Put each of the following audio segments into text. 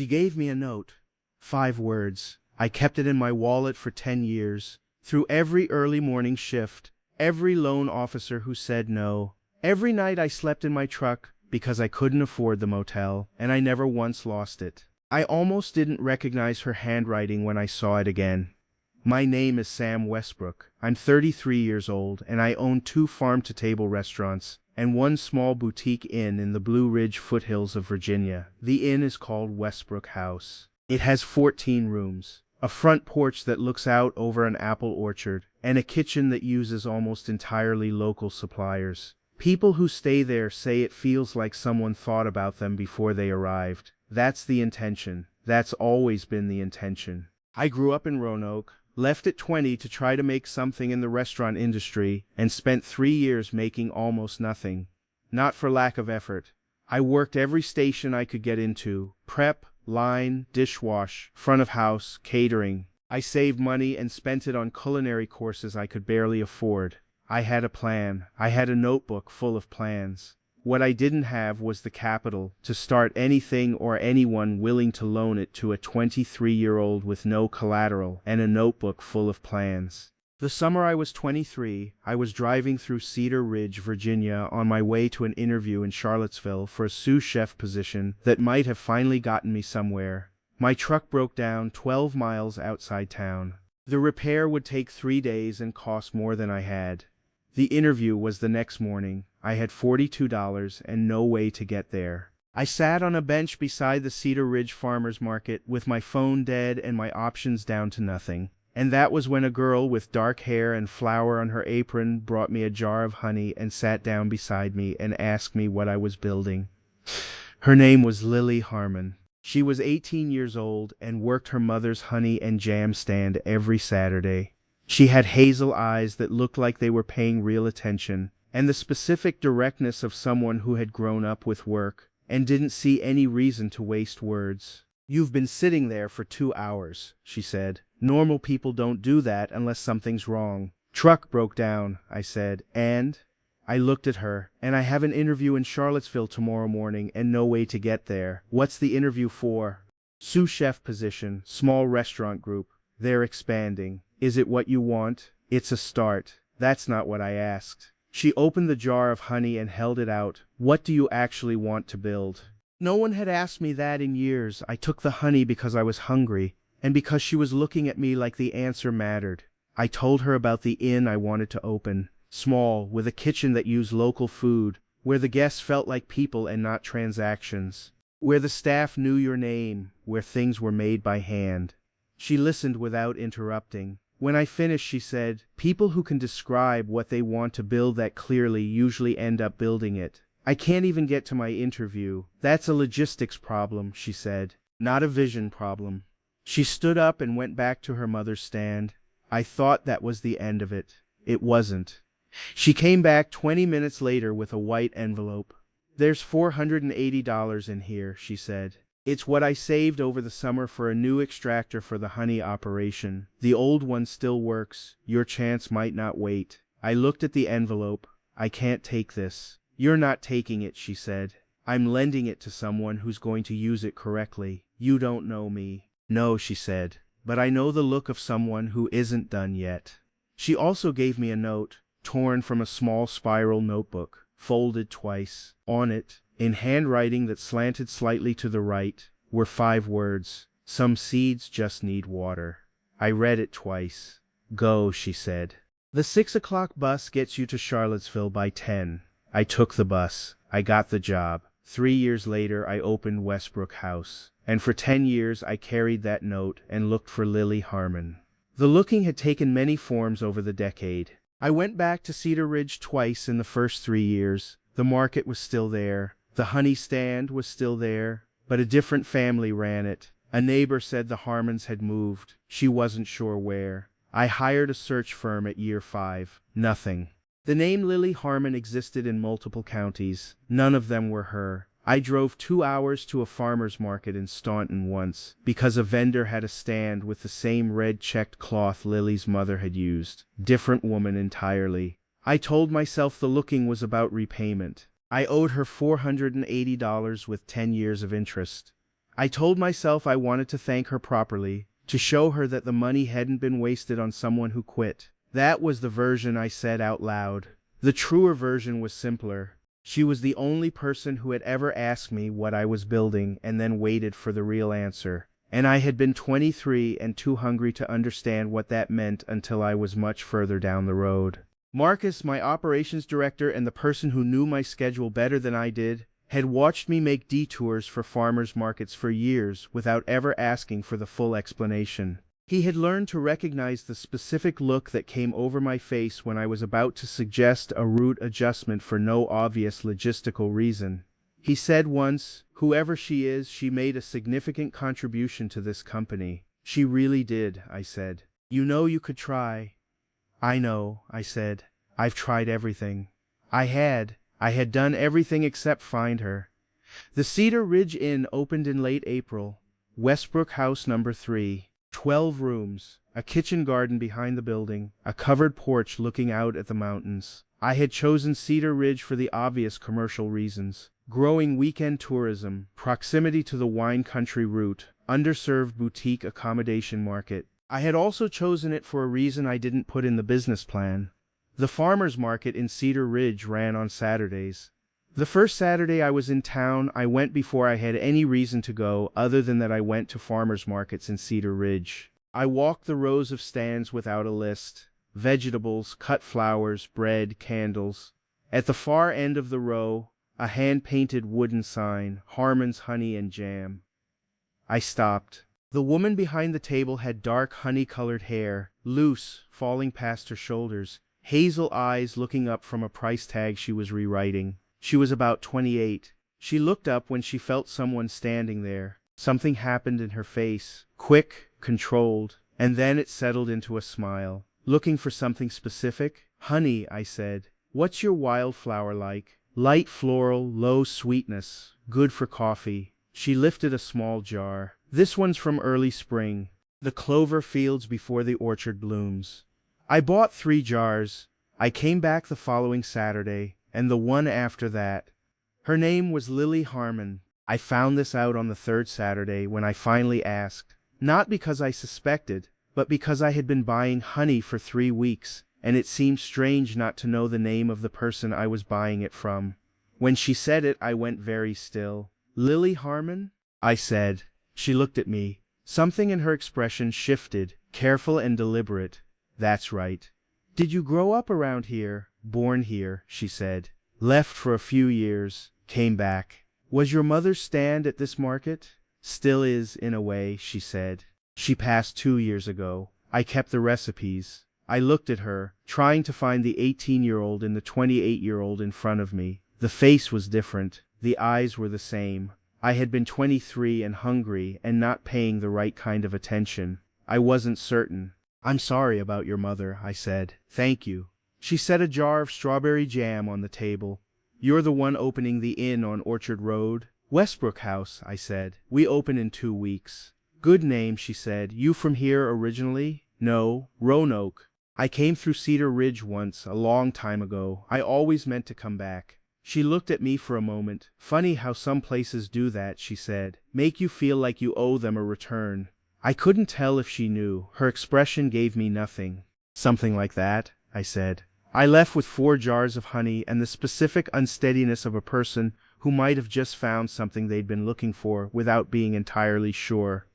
She gave me a note. 5 words. I kept it in my wallet for 10 years. Through every early morning shift, every loan officer who said no, every night I slept in my truck because I couldn't afford the motel, and I never once lost it. I almost didn't recognize her handwriting when I saw it again. My name is Sam Westbrook. I'm 33 years old, and I own 2 farm-to-table restaurants and 1 small boutique inn in the Blue Ridge foothills of Virginia. The inn is called Westbrook House. It has 14 rooms, a front porch that looks out over an apple orchard, and a kitchen that uses almost entirely local suppliers. People who stay there say it feels like someone thought about them before they arrived. That's the intention. That's always been the intention. I grew up in Roanoke, left at 20 to try to make something in the restaurant industry, and spent 3 years making almost nothing. Not for lack of effort. I worked every station I could get into: prep, line, dishwash, front of house, catering. I saved money and spent it on culinary courses I could barely afford. I had a plan. I had a notebook full of plans. What I didn't have was the capital to start anything or anyone willing to loan it to a 23-year-old with no collateral and a notebook full of plans. The summer I was 23, I was driving through Cedar Ridge, Virginia, on my way to an interview in Charlottesville for a sous chef position that might have finally gotten me somewhere. My truck broke down 12 miles outside town. The repair would take 3 days and cost more than I had. The interview was the next morning. I had $42 and no way to get there. I sat on a bench beside the Cedar Ridge Farmers Market with my phone dead and my options down to nothing. And that was when a girl with dark hair and flour on her apron brought me a jar of honey and sat down beside me and asked me what I was building. Her name was Lily Harmon. She was 18 years old and worked her mother's honey and jam stand every Saturday. She had hazel eyes that looked like they were paying real attention, and the specific directness of someone who had grown up with work and didn't see any reason to waste words. "You've been sitting there for 2 hours, she said. "Normal people don't do that unless something's wrong." "Truck broke down," I said, and I looked at her. "And I have an interview in Charlottesville tomorrow morning and no way to get there." "What's the interview for?" "Sous chef position, small restaurant group. They're expanding." "Is it what you want?" "It's a start." "That's not what I asked." She opened the jar of honey and held it out. "What do you actually want to build?" No one had asked me that in years. I took the honey because I was hungry, and because she was looking at me like the answer mattered. I told her about the inn I wanted to open. Small, with a kitchen that used local food, where the guests felt like people and not transactions, where the staff knew your name, where things were made by hand. She listened without interrupting. When I finished, she said, "People who can describe what they want to build that clearly usually end up building it. I can't even get to my interview. That's a logistics problem," she said, "not a vision problem." She stood up and went back to her mother's stand. I thought that was the end of it. It wasn't. She came back 20 minutes later with a white envelope. "There's $480 in here," she said. "It's what I saved over the summer for a new extractor for the honey operation. The old one still works. Your chance might not wait." I looked at the envelope. "I can't take this." "You're not taking it," she said. "I'm lending it to someone who's going to use it correctly. You don't know me." "No," she said, "but I know the look of someone who isn't done yet." She also gave me a note, torn from a small spiral notebook, folded twice. On it, in handwriting that slanted slightly to the right, were 5 words. "Some seeds just need water." I read it twice. "Go," she said. "The 6 o'clock bus gets you to Charlottesville by 10. I took the bus. I got the job. 3 years later, I opened Westbrook House. And for 10 years, I carried that note and looked for Lily Harmon. The looking had taken many forms over the decade. I went back to Cedar Ridge twice in the first 3 years. The market was still there. The honey stand was still there, but a different family ran it. A neighbor said the Harmons had moved. She wasn't sure where. I hired a search firm at year 5. Nothing. The name Lily Harmon existed in multiple counties. None of them were her. I drove 2 hours to a farmer's market in Staunton once, because a vendor had a stand with the same red-checked cloth Lily's mother had used. Different woman entirely. I told myself the looking was about repayment. I owed her $480 with 10 years of interest. I told myself I wanted to thank her properly, to show her that the money hadn't been wasted on someone who quit. That was the version I said out loud. The truer version was simpler. She was the only person who had ever asked me what I was building and then waited for the real answer. And I had been 23 and too hungry to understand what that meant until I was much further down the road. Marcus, my operations director and the person who knew my schedule better than I did, had watched me make detours for farmers markets for years without ever asking for the full explanation. He had learned to recognize the specific look that came over my face when I was about to suggest a route adjustment for no obvious logistical reason. He said once, "Whoever she is, she made a significant contribution to this company." "She really did," I said. "You know you could try." "I know," I said. "I've tried everything." I had done everything except find her. The Cedar Ridge Inn opened in late April. Westbrook House number 3. 12 rooms, a kitchen garden behind the building, a covered porch looking out at the mountains. I had chosen Cedar Ridge for the obvious commercial reasons. Growing weekend tourism, proximity to the wine country route, underserved boutique accommodation market. I had also chosen it for a reason I didn't put in the business plan. The farmers market in Cedar Ridge ran on Saturdays. The first Saturday I was in town, I went before I had any reason to go other than that I went to farmers markets in Cedar Ridge. I walked the rows of stands without a list. Vegetables, cut flowers, bread, candles. At the far end of the row, a hand-painted wooden sign, Harmon's Honey and Jam. I stopped. The woman behind the table had dark honey-colored hair, loose, falling past her shoulders, hazel eyes looking up from a price tag she was rewriting. She was about 28. She looked up when she felt someone standing there. Something happened in her face, quick, controlled, and then it settled into a smile. "Looking for something specific?" "Honey," I said. "What's your wildflower like?" "Light floral, low sweetness, good for coffee." She lifted a small jar. "This one's from early spring. The clover fields before the orchard blooms." I bought 3 jars. I came back the following Saturday, and the one after that. Her name was Lily Harmon. I found this out on the 3rd Saturday when I finally asked, not because I suspected, but because I had been buying honey for 3 weeks, and it seemed strange not to know the name of the person I was buying it from. When she said it, I went very still. "Lily Harmon?" I said. She looked at me. Something in her expression shifted, careful and deliberate. "That's right." "Did you grow up around here?" "Born here," she said. "Left for a few years, came back." "Was your mother's stand at this market?" "Still is, in a way," she said. "She passed 2 years ago. I kept the recipes." I looked at her, trying to find the 18-year-old in the 28-year-old in front of me. The face was different. The eyes were the same. I had been 23 and hungry and not paying the right kind of attention. I wasn't certain. "I'm sorry about your mother," I said. "Thank you." She set a jar of strawberry jam on the table. "You're the one opening the inn on Orchard Road?" "Westbrook House," I said. "We open in 2 weeks." "Good name," she said. "You from here originally?" "No, Roanoke. I came through Cedar Ridge once, a long time ago. I always meant to come back." She looked at me for a moment. "Funny how some places do that," she said. "Make you feel like you owe them a return." I couldn't tell if she knew. Her expression gave me nothing. "Something like that," I said. I left with 4 jars of honey and the specific unsteadiness of a person who might have just found something they'd been looking for without being entirely sure.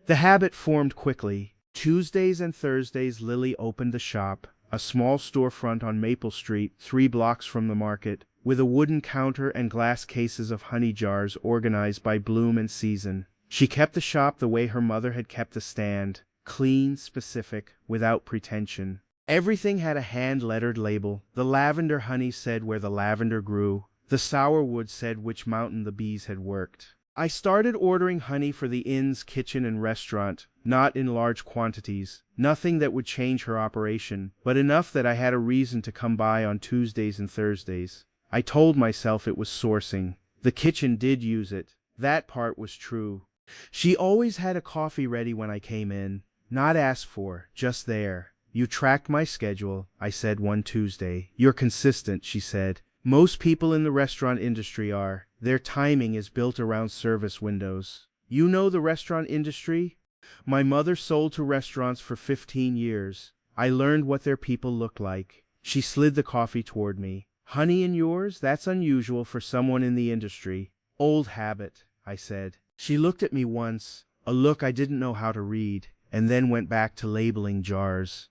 The habit formed quickly. Tuesdays and Thursdays Lily opened the shop, a small storefront on Maple Street, 3 blocks from the market, with a wooden counter and glass cases of honey jars organized by bloom and season. She kept the shop the way her mother had kept the stand, clean, specific, without pretension. Everything had a hand-lettered label. The lavender honey said where the lavender grew. The sourwood said which mountain the bees had worked. I started ordering honey for the inn's kitchen and restaurant, not in large quantities, nothing that would change her operation, but enough that I had a reason to come by on Tuesdays and Thursdays. I told myself it was sourcing. The kitchen did use it. That part was true. She always had a coffee ready when I came in. Not asked for, just there. "You tracked my schedule," I said one Tuesday. "You're consistent," she said. "Most people in the restaurant industry are. Their timing is built around service windows." You know the restaurant industry? My mother sold to restaurants for 15 years. I learned what their people looked like. She slid the coffee toward me. Honey in yours? That's unusual for someone in the industry. Old habit, I said. She looked at me once, a look I didn't know how to read, and then went back to labeling jars.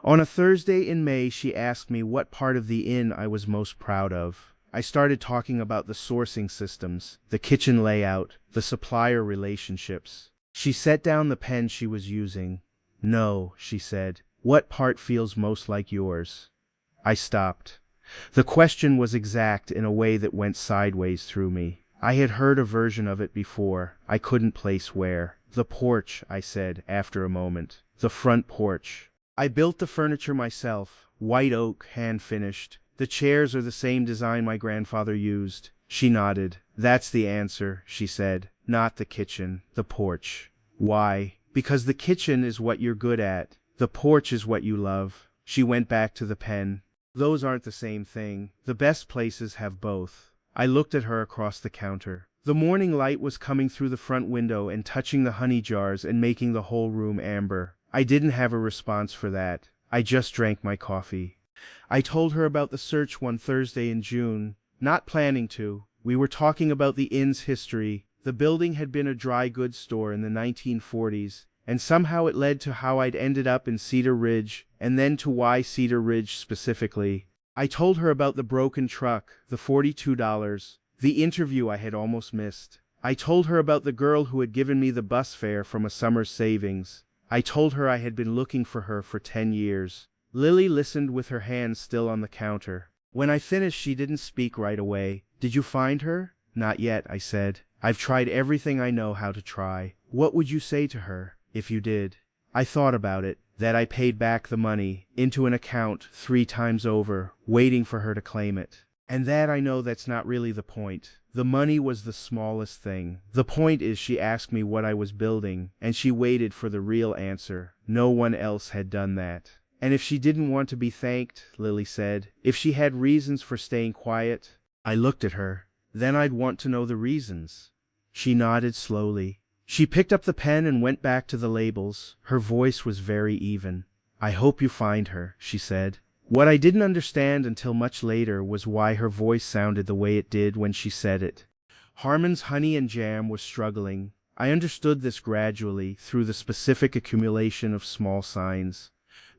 On a Thursday in May, she asked me what part of the inn I was most proud of. I started talking about the sourcing systems, the kitchen layout, the supplier relationships. She set down the pen she was using. No, she said. What part feels most like yours? I stopped. The question was exact in a way that went sideways through me. I had heard a version of it before. I couldn't place where. The porch, I said, after a moment. The front porch. I built the furniture myself. White oak, hand-finished. The chairs are the same design my grandfather used. She nodded. That's the answer, she said. Not the kitchen, the porch. Why? Because the kitchen is what you're good at. The porch is what you love. She went back to the pen. Those aren't the same thing. The best places have both. I looked at her across the counter. The morning light was coming through the front window and touching the honey jars and making the whole room amber. I didn't have a response for that. I just drank my coffee. I told her about the search one Thursday in June, not planning to. We were talking about the inn's history. The building had been a dry goods store in the 1940s, and somehow it led to how I'd ended up in Cedar Ridge, and then to why Cedar Ridge specifically. I told her about the broken truck, the $42, the interview I had almost missed. I told her about the girl who had given me the bus fare from a summer's savings. I told her I had been looking for her for 10 years. Lily listened with her hands still on the counter. When I finished, she didn't speak right away. Did you find her? Not yet, I said. I've tried everything I know how to try. What would you say to her, if you did? I thought about it, that I paid back the money, into an account 3 times over, waiting for her to claim it. And that I know that's not really the point. The money was the smallest thing. The point is she asked me what I was building, and she waited for the real answer. No one else had done that. And if she didn't want to be thanked, Lily said, if she had reasons for staying quiet, I looked at her. Then I'd want to know the reasons. She nodded slowly. She picked up the pen and went back to the labels. Her voice was very even. I hope you find her, she said. What I didn't understand until much later was why her voice sounded the way it did when she said it. Harmon's Honey and Jam was struggling. I understood this gradually, through the specific accumulation of small signs.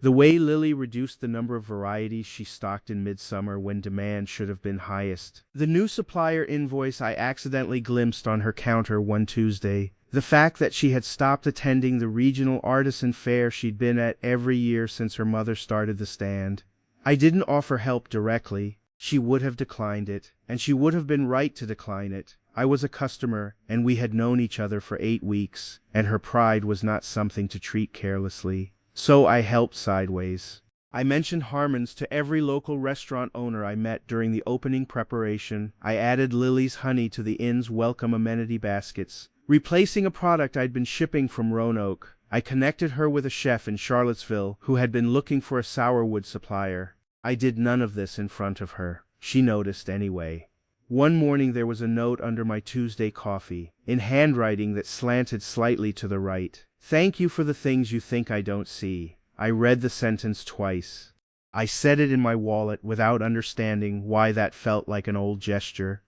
The way Lily reduced the number of varieties she stocked in midsummer when demand should have been highest. The new supplier invoice I accidentally glimpsed on her counter one Tuesday. The fact that she had stopped attending the regional artisan fair she'd been at every year since her mother started the stand. I didn't offer help directly. She would have declined it, and she would have been right to decline it. I was a customer, and we had known each other for 8 weeks, and her pride was not something to treat carelessly. So I helped sideways. I mentioned Harmon's to every local restaurant owner I met during the opening preparation. I added Lily's honey to the inn's welcome amenity baskets, replacing a product I'd been shipping from Roanoke. I connected her with a chef in Charlottesville who had been looking for a sourwood supplier. I did none of this in front of her. She noticed anyway. One morning there was a note under my Tuesday coffee, in handwriting that slanted slightly to the right. Thank you for the things you think I don't see. I read the sentence twice. I set it in my wallet without understanding why that felt like an old gesture.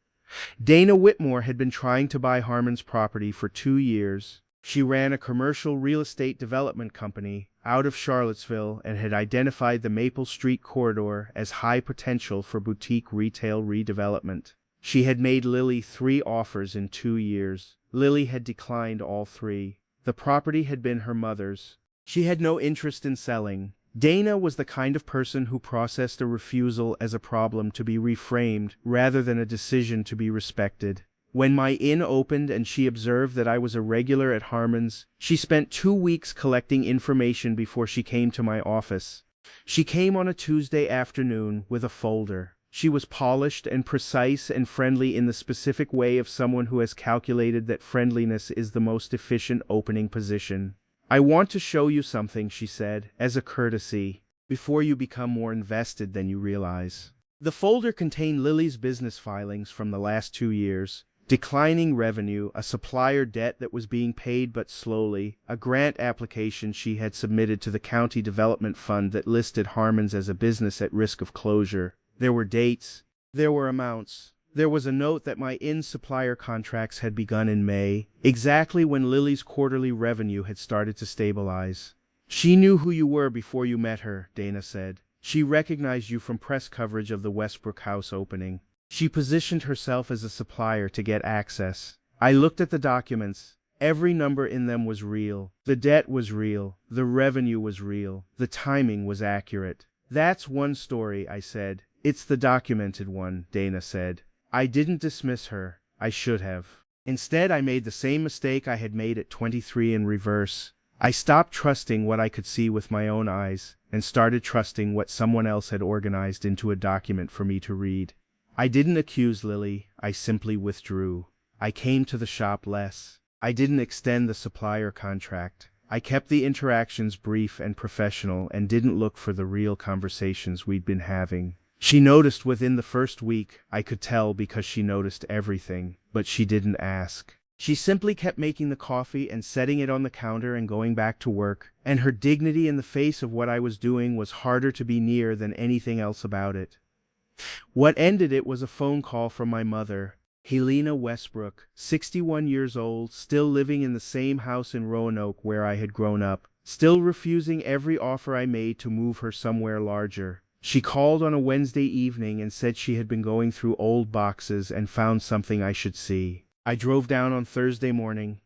Dana Whitmore had been trying to buy Harmon's property for 2 years. She ran a commercial real estate development company out of Charlottesville and had identified the Maple Street corridor as high potential for boutique retail redevelopment. She had made Lily 3 offers in 2 years. Lily had declined all 3. The property had been her mother's. She had no interest in selling. Dana was the kind of person who processed a refusal as a problem to be reframed rather than a decision to be respected. When my inn opened and she observed that I was a regular at Harmon's, she spent 2 weeks collecting information before she came to my office. She came on a Tuesday afternoon with a folder. She was polished and precise and friendly in the specific way of someone who has calculated that friendliness is the most efficient opening position. I want to show you something, she said, as a courtesy, before you become more invested than you realize. The folder contained Lily's business filings from the last 2 years. Declining revenue, a supplier debt that was being paid but slowly, a grant application she had submitted to the county development fund that listed Harmon's as a business at risk of closure. There were dates. There were amounts. There was a note that my in-supplier contracts had begun in May, exactly when Lily's quarterly revenue had started to stabilize. She knew who you were before you met her, Dana said. She recognized you from press coverage of the Westbrook house opening. She positioned herself as a supplier to get access. I looked at the documents. Every number in them was real. The debt was real. The revenue was real. The timing was accurate. That's one story, I said. It's the documented one, Dana said. I didn't dismiss her. I should have. Instead, I made the same mistake I had made at 23 in reverse. I stopped trusting what I could see with my own eyes and started trusting what someone else had organized into a document for me to read. I didn't accuse Lily, I simply withdrew. I came to the shop less. I didn't extend the supplier contract. I kept the interactions brief and professional and didn't look for the real conversations we'd been having. She noticed within the first week, I could tell because she noticed everything, but she didn't ask. She simply kept making the coffee and setting it on the counter and going back to work, and her dignity in the face of what I was doing was harder to be near than anything else about it. What ended it was a phone call from my mother, Helena Westbrook, 61 years old, still living in the same house in Roanoke where I had grown up, still refusing every offer I made to move her somewhere larger. She called on a Wednesday evening and said she had been going through old boxes and found something I should see. I drove down on Thursday morning.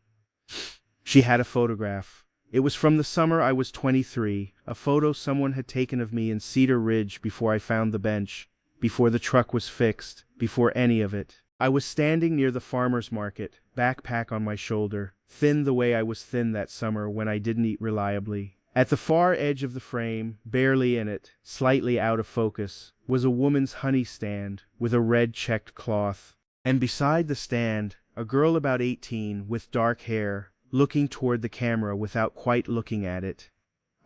She had a photograph. It was from the summer I was 23, a photo someone had taken of me in Cedar Ridge before I found the bench. Before the truck was fixed, before any of it. I was standing near the farmer's market, backpack on my shoulder, thin the way I was thin that summer when I didn't eat reliably. At the far edge of the frame, barely in it, slightly out of focus, was a woman's honey stand with a red checked cloth. And beside the stand, a girl about 18 with dark hair, looking toward the camera without quite looking at it.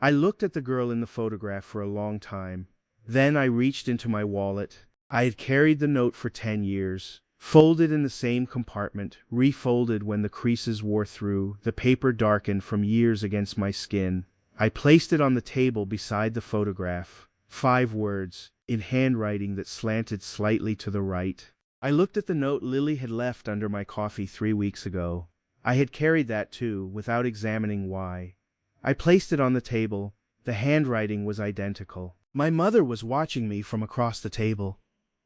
I looked at the girl in the photograph for a long time. Then I reached into my wallet. I had carried the note for 10 years, folded in the same compartment, refolded when the creases wore through, the paper darkened from years against my skin. I placed it on the table beside the photograph. 5 words, in handwriting that slanted slightly to the right. I looked at the note Lily had left under my coffee 3 weeks ago. I had carried that too, without examining why. I placed it on the table. The handwriting was identical. My mother was watching me from across the table.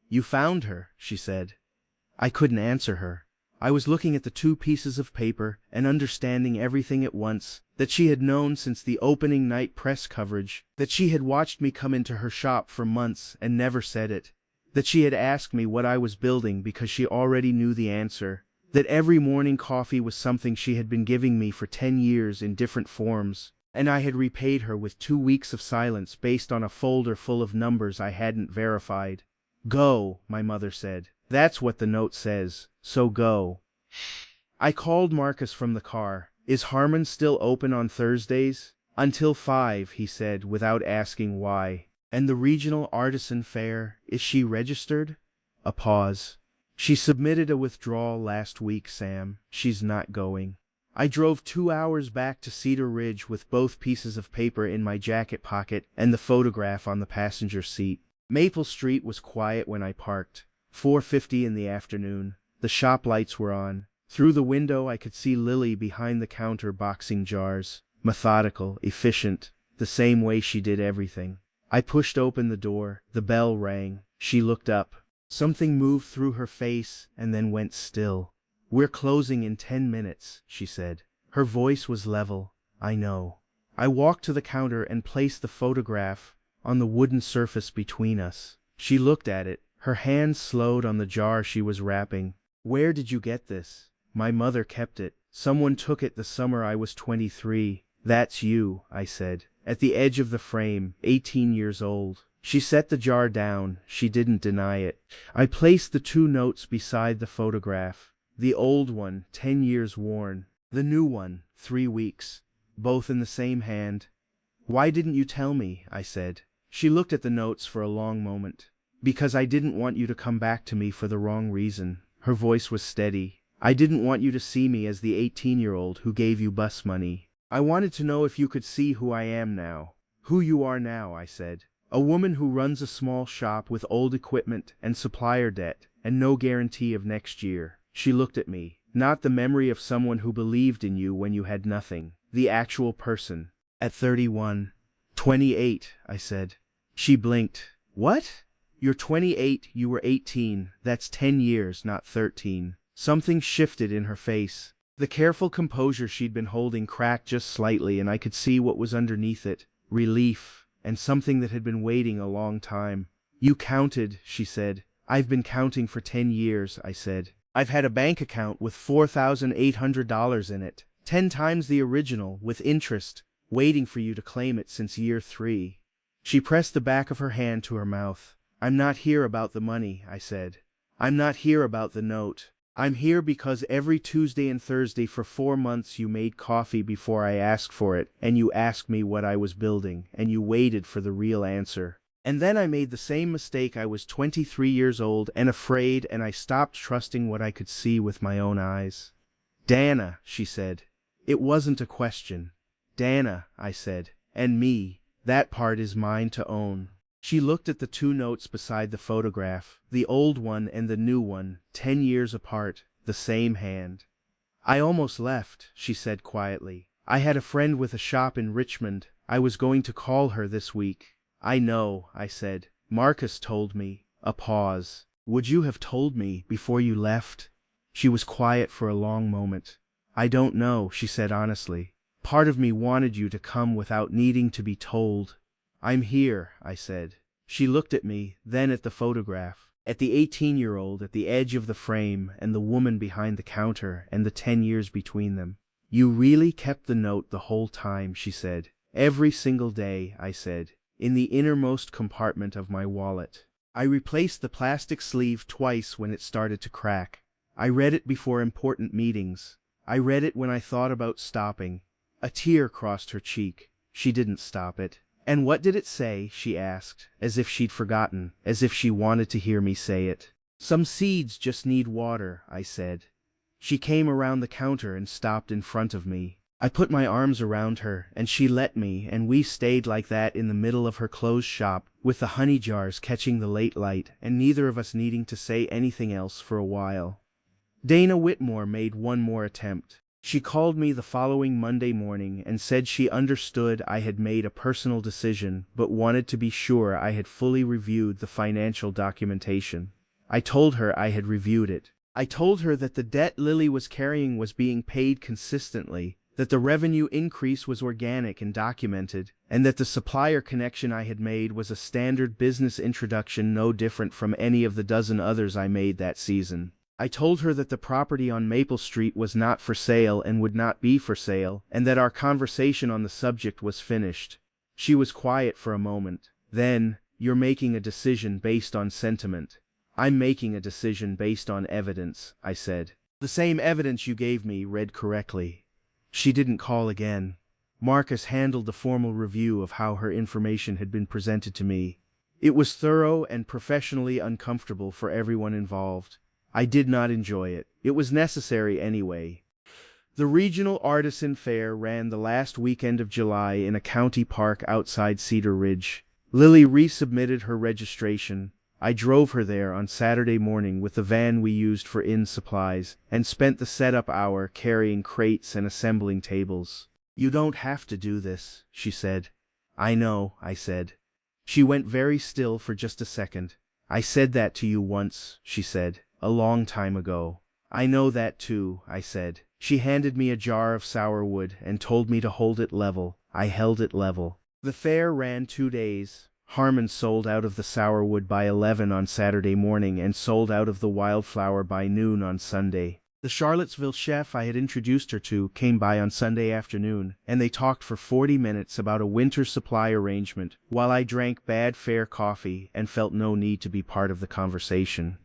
"You found her," she said. I couldn't answer her. I was looking at the 2 pieces of paper and understanding everything at once, that she had known since the opening night press coverage, that she had watched me come into her shop for months and never said it, that she had asked me what I was building because she already knew the answer, that every morning coffee was something she had been giving me for 10 years in different forms. And I had repaid her with 2 weeks of silence based on a folder full of numbers I hadn't verified. "Go," my mother said. "That's what the note says, so go." I called Marcus from the car. "Is Harmon still open on Thursdays?" "Until 5, he said, without asking why. "And the regional artisan fair, is she registered?" A pause. "She submitted a withdrawal last week, Sam. She's not going." I drove 2 hours back to Cedar Ridge with both pieces of paper in my jacket pocket and the photograph on the passenger seat. Maple Street was quiet when I parked. 4:50 in the afternoon. The shop lights were on. Through the window I could see Lily behind the counter boxing jars. Methodical, efficient, the same way she did everything. I pushed open the door. The bell rang. She looked up. Something moved through her face and then went still. "We're closing in 10 minutes, she said. Her voice was level. "I know." I walked to the counter and placed the photograph on the wooden surface between us. She looked at it. Her hands slowed on the jar she was wrapping. "Where did you get this?" "My mother kept it. Someone took it the summer I was 23. "That's you," I said. "At the edge of the frame, 18 years old." She set the jar down. She didn't deny it. I placed the 2 notes beside the photograph. The old one, 10 years worn. The new one, 3 weeks. Both in the same hand. "Why didn't you tell me?" I said. She looked at the notes for a long moment. "Because I didn't want you to come back to me for the wrong reason." Her voice was steady. I didn't want you to see me as the 18-year-old who gave you bus money. I wanted to know if you could see who I am now. Who you are now, I said. A woman who runs a small shop with old equipment and supplier debt and no guarantee of next year. She looked at me. Not the memory of someone who believed in you when you had nothing. The actual person. At 31. 28, I said. She blinked. What? You're 28, you were 18. That's 10 years, not 13. Something shifted in her face. The careful composure she'd been holding cracked just slightly, and I could see what was underneath it. Relief, and something that had been waiting a long time. You counted, she said. I've been counting for 10 years, I said. I've had a bank account with $4,800 in it, 10 times the original, with interest, waiting for you to claim it since year 3. She pressed the back of her hand to her mouth. I'm not here about the money, I said. I'm not here about the note. I'm here because every Tuesday and Thursday for 4 months you made coffee before I asked for it, and you asked me what I was building, and you waited for the real answer. And then I made the same mistake. I was 23 years old and afraid, and I stopped trusting what I could see with my own eyes. Dana, she said. It wasn't a question. Dana, I said. And me. That part is mine to own. She looked at the 2 notes beside the photograph, the old one and the new one, 10 years apart, the same hand. I almost left, she said quietly. I had a friend with a shop in Richmond. I was going to call her this week. I know, I said. Marcus told me. A pause. Would you have told me before you left? She was quiet for a long moment. I don't know, she said honestly. Part of me wanted you to come without needing to be told. I'm here, I said. She looked at me, then at the photograph, at the 18-year-old at the edge of the frame and the woman behind the counter and the 10 years between them. You really kept the note the whole time, she said. Every single day, I said, in the innermost compartment of my wallet. I replaced the plastic sleeve twice when it started to crack. I read it before important meetings. I read it when I thought about stopping. A tear crossed her cheek. She didn't stop it. And what did it say? She asked, as if she'd forgotten, as if she wanted to hear me say it. Some seeds just need water, I said. She came around the counter and stopped in front of me. I put my arms around her, and she let me, and we stayed like that in the middle of her closed shop, with the honey jars catching the late light, and neither of us needing to say anything else for a while. Dana Whitmore made one more attempt. She called me the following Monday morning and said she understood I had made a personal decision, but wanted to be sure I had fully reviewed the financial documentation. I told her I had reviewed it. I told her that the debt Lily was carrying was being paid consistently, that the revenue increase was organic and documented, and that the supplier connection I had made was a standard business introduction no different from any of the dozen others I made that season. I told her that the property on Maple Street was not for sale and would not be for sale, and that our conversation on the subject was finished. She was quiet for a moment. Then, you're making a decision based on sentiment. I'm making a decision based on evidence, I said. The same evidence you gave me, read correctly. She didn't call again. Marcus handled the formal review of how her information had been presented to me. It was thorough and professionally uncomfortable for everyone involved. I did not enjoy it. It was necessary anyway. The Regional Artisan Fair ran the last weekend of July in a county park outside Cedar Ridge. Lily resubmitted her registration. I drove her there on Saturday morning with the van we used for inn supplies, and spent the setup hour carrying crates and assembling tables. You don't have to do this, she said. I know, I said. She went very still for just a second. I said that to you once, she said. A long time ago. I know that too, I said. She handed me a jar of sour wood and told me to hold it level. I held it level. The fair ran 2 days. Harmon sold out of the sour wood by 11 on Saturday morning and sold out of the wildflower by noon on Sunday. The Charlottesville chef I had introduced her to came by on Sunday afternoon, and they talked for 40 minutes about a winter supply arrangement, while I drank bad fair coffee and felt no need to be part of the conversation.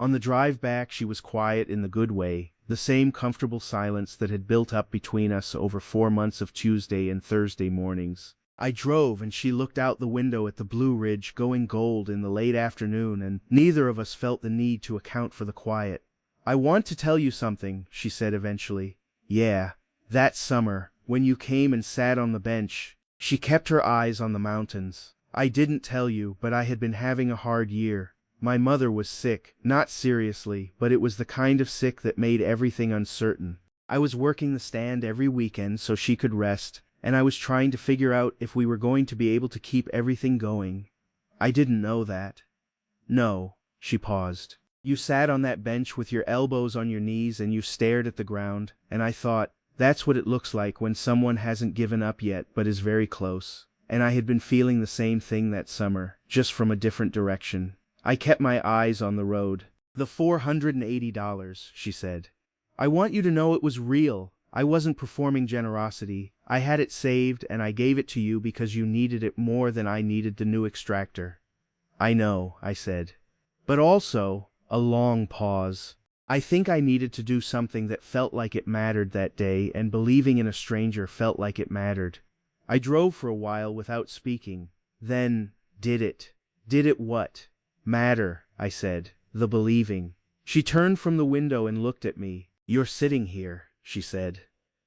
On the drive back she was quiet in the good way, the same comfortable silence that had built up between us over 4 months of Tuesday and Thursday mornings. I drove and she looked out the window at the Blue Ridge going gold in the late afternoon, and neither of us felt the need to account for the quiet. I want to tell you something, she said eventually. Yeah, that summer, when you came and sat on the bench. She kept her eyes on the mountains. I didn't tell you, but I had been having a hard year. My mother was sick, not seriously, but it was the kind of sick that made everything uncertain. I was working the stand every weekend so she could rest, and I was trying to figure out if we were going to be able to keep everything going. I didn't know that. No, she paused. You sat on that bench with your elbows on your knees and you stared at the ground, and I thought, that's what it looks like when someone hasn't given up yet but is very close. And I had been feeling the same thing that summer, just from a different direction. I kept my eyes on the road. The $480, she said. I want you to know it was real. I wasn't performing generosity. I had it saved and I gave it to you because you needed it more than I needed the new extractor. I know, I said. But also, a long pause. I think I needed to do something that felt like it mattered that day, and believing in a stranger felt like it mattered. I drove for a while without speaking. Then, did it? Did it what? Matter, I said. The believing. She turned from the window and looked at me. You're sitting here, she said.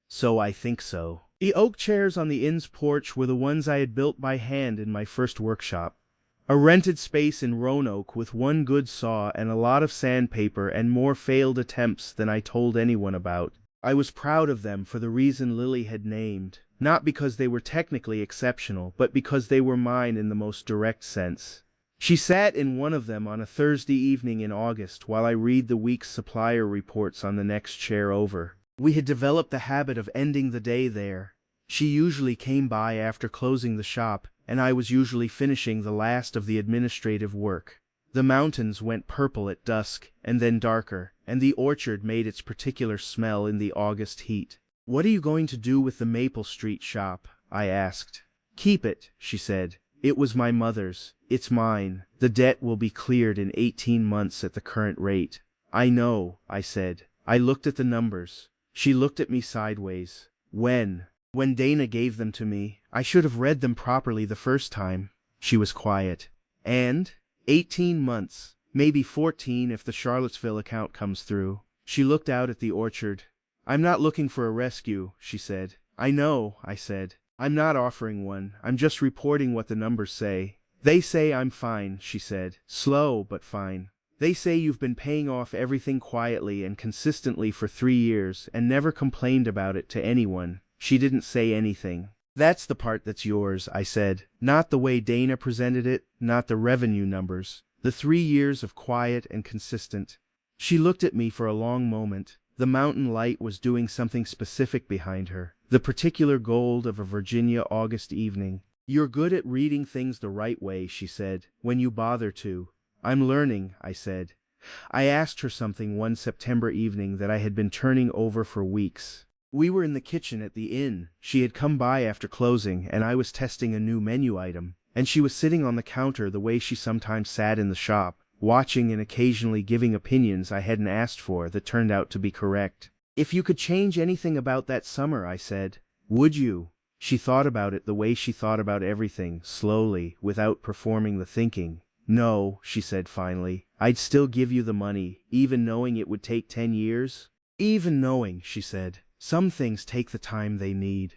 So I think so. The oak chairs on the inn's porch were the ones I had built by hand in my first workshop. A rented space in Roanoke with one good saw and a lot of sandpaper and more failed attempts than I told anyone about. I was proud of them for the reason Lily had named, not because they were technically exceptional, but because they were mine in the most direct sense. She sat in one of them on a Thursday evening in August while I read the week's supplier reports on the next chair over. We had developed the habit of ending the day there. She usually came by after closing the shop, and I was usually finishing the last of the administrative work. The mountains went purple at dusk, and then darker, and the orchard made its particular smell in the August heat. What are you going to do with the Maple Street shop? I asked. Keep it, she said. It was my mother's. It's mine. The debt will be cleared in 18 months at the current rate. I know, I said. I looked at the numbers. She looked at me sideways. When Dana gave them to me, I should have read them properly the first time. She was quiet. And? 18 months. Maybe 14 if the Charlottesville account comes through. She looked out at the orchard. I'm not looking for a rescue, she said. I know, I said. I'm not offering one. I'm just reporting what the numbers say. They say I'm fine, she said. Slow, but fine. They say you've been paying off everything quietly and consistently for 3 years and never complained about it to anyone. She didn't say anything. That's the part that's yours, I said. Not the way Dana presented it, not the revenue numbers. The 3 years of quiet and consistent. She looked at me for a long moment. The mountain light was doing something specific behind her. The particular gold of a Virginia August evening. You're good at reading things the right way, she said, when you bother to. I'm learning, I said. I asked her something one September evening that I had been turning over for weeks. We were in the kitchen at the inn. She had come by after closing, and I was testing a new menu item, and she was sitting on the counter the way she sometimes sat in the shop, watching and occasionally giving opinions I hadn't asked for that turned out to be correct. If you could change anything about that summer, I said, would you? She thought about it the way she thought about everything, slowly, without performing the thinking. No, she said finally. I'd still give you the money, even knowing it would take 10 years. Even knowing, she said. Some things take the time they need.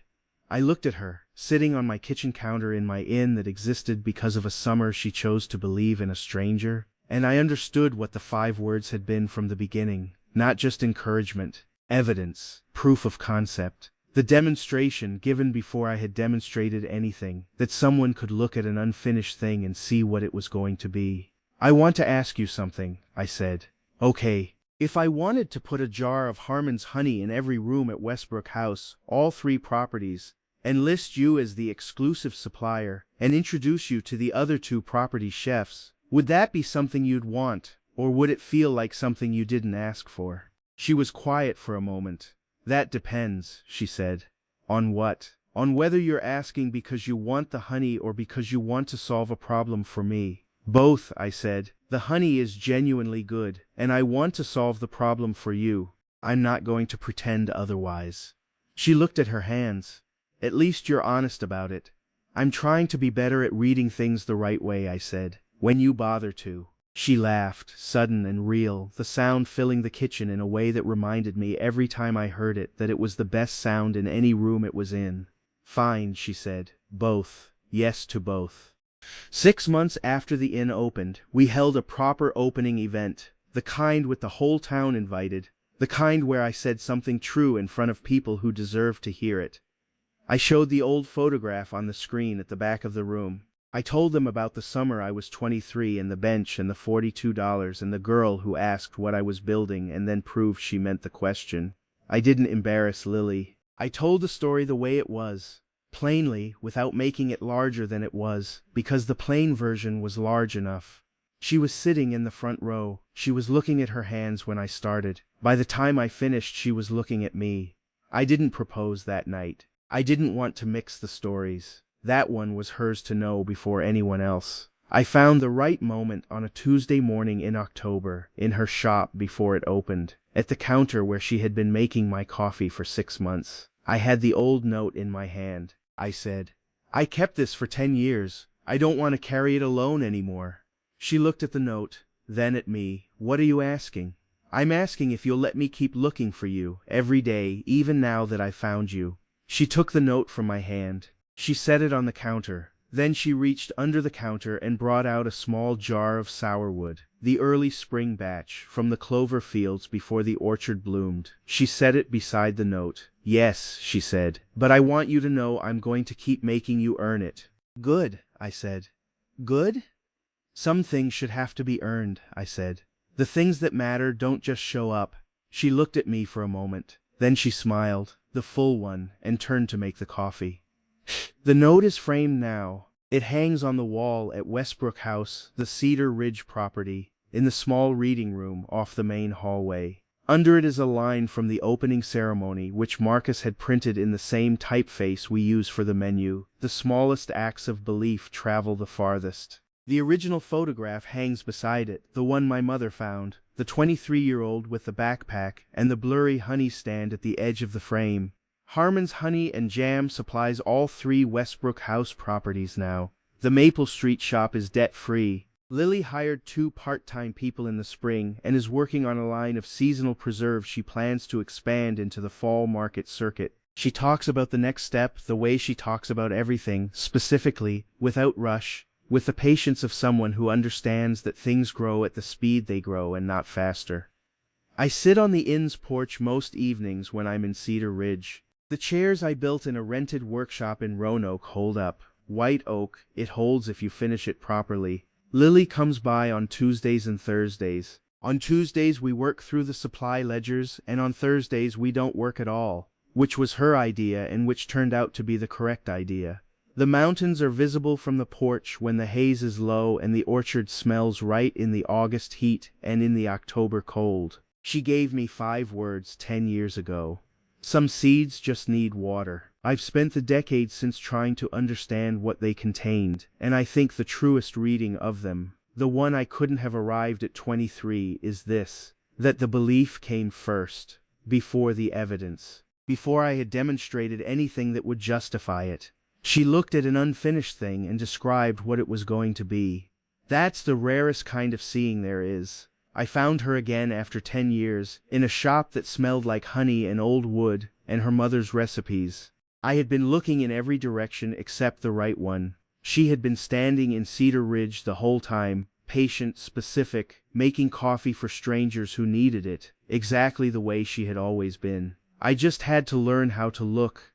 I looked at her, sitting on my kitchen counter in my inn that existed because of a summer she chose to believe in a stranger, and I understood what the 5 words had been from the beginning, not just encouragement, evidence, proof of concept, the demonstration given before I had demonstrated anything, that someone could look at an unfinished thing and see what it was going to be. I want to ask you something, I said. Okay. If I wanted to put a jar of Harmon's honey in every room at Westbrook House, all 3 properties, and list you as the exclusive supplier, and introduce you to the other 2 property chefs, would that be something you'd want, or would it feel like something you didn't ask for? She was quiet for a moment. That depends, she said. On what? On whether you're asking because you want the honey or because you want to solve a problem for me. Both, I said. The honey is genuinely good, and I want to solve the problem for you. I'm not going to pretend otherwise. She looked at her hands. At least you're honest about it. I'm trying to be better at reading things the right way, I said. When you bother to. She laughed, sudden and real, the sound filling the kitchen in a way that reminded me every time I heard it that it was the best sound in any room it was in. Fine, she said. Both. Yes to both. 6 months after the inn opened, we held a proper opening event, the kind with the whole town invited, the kind where I said something true in front of people who deserved to hear it. I showed the old photograph on the screen at the back of the room. I told them about the summer I was 23 and the bench and the $42 and the girl who asked what I was building and then proved she meant the question. I didn't embarrass Lily. I told the story the way it was, plainly, without making it larger than it was, because the plain version was large enough. She was sitting in the front row. She was looking at her hands when I started. By the time I finished, she was looking at me. I didn't propose that night. I didn't want to mix the stories. That one was hers to know before anyone else. I found the right moment on a Tuesday morning in October, in her shop before it opened, at the counter where she had been making my coffee for 6 months. I had the old note in my hand. I said, "I kept this for 10 years. I don't want to carry it alone anymore." She looked at the note, then at me. "What are you asking?" "I'm asking if you'll let me keep looking for you, every day, even now that I've found you." She took the note from my hand. She set it on the counter. Then she reached under the counter and brought out a small jar of sourwood, the early spring batch, from the clover fields before the orchard bloomed. She set it beside the note. "Yes," she said, "but I want you to know I'm going to keep making you earn it." "Good," I said. "Good?" "Some things should have to be earned," I said. "The things that matter don't just show up." She looked at me for a moment. Then she smiled, the full one, and turned to make the coffee. The note is framed now. It hangs on the wall at Westbrook House, the Cedar Ridge property, in the small reading room off the main hallway. Under it is a line from the opening ceremony which Marcus had printed in the same typeface we use for the menu. "The smallest acts of belief travel the farthest." The original photograph hangs beside it, the one my mother found, the 23-year-old with the backpack and the blurry honey stand at the edge of the frame. Harmon's Honey and Jam supplies all 3 Westbrook House properties now. The Maple Street shop is debt-free. Lily hired 2 part-time people in the spring and is working on a line of seasonal preserves she plans to expand into the fall market circuit. She talks about the next step the way she talks about everything, specifically, without rush, with the patience of someone who understands that things grow at the speed they grow and not faster. I sit on the inn's porch most evenings when I'm in Cedar Ridge. The chairs I built in a rented workshop in Roanoke hold up. White oak, it holds if you finish it properly. Lily comes by on Tuesdays and Thursdays. On Tuesdays we work through the supply ledgers, and on Thursdays we don't work at all, which was her idea and which turned out to be the correct idea. The mountains are visible from the porch when the haze is low and the orchard smells right in the August heat and in the October cold. She gave me 5 words 10 years ago. Some seeds just need water. I've spent the decades since trying to understand what they contained, and I think the truest reading of them, the one I couldn't have arrived at 23, is this: that the belief came first, before the evidence, before I had demonstrated anything that would justify it. She looked at an unfinished thing and described what it was going to be. That's the rarest kind of seeing there is. I found her again after 10 years, in a shop that smelled like honey and old wood, and her mother's recipes. I had been looking in every direction except the right one. She had been standing in Cedar Ridge the whole time, patient, specific, making coffee for strangers who needed it, exactly the way she had always been. I just had to learn how to look,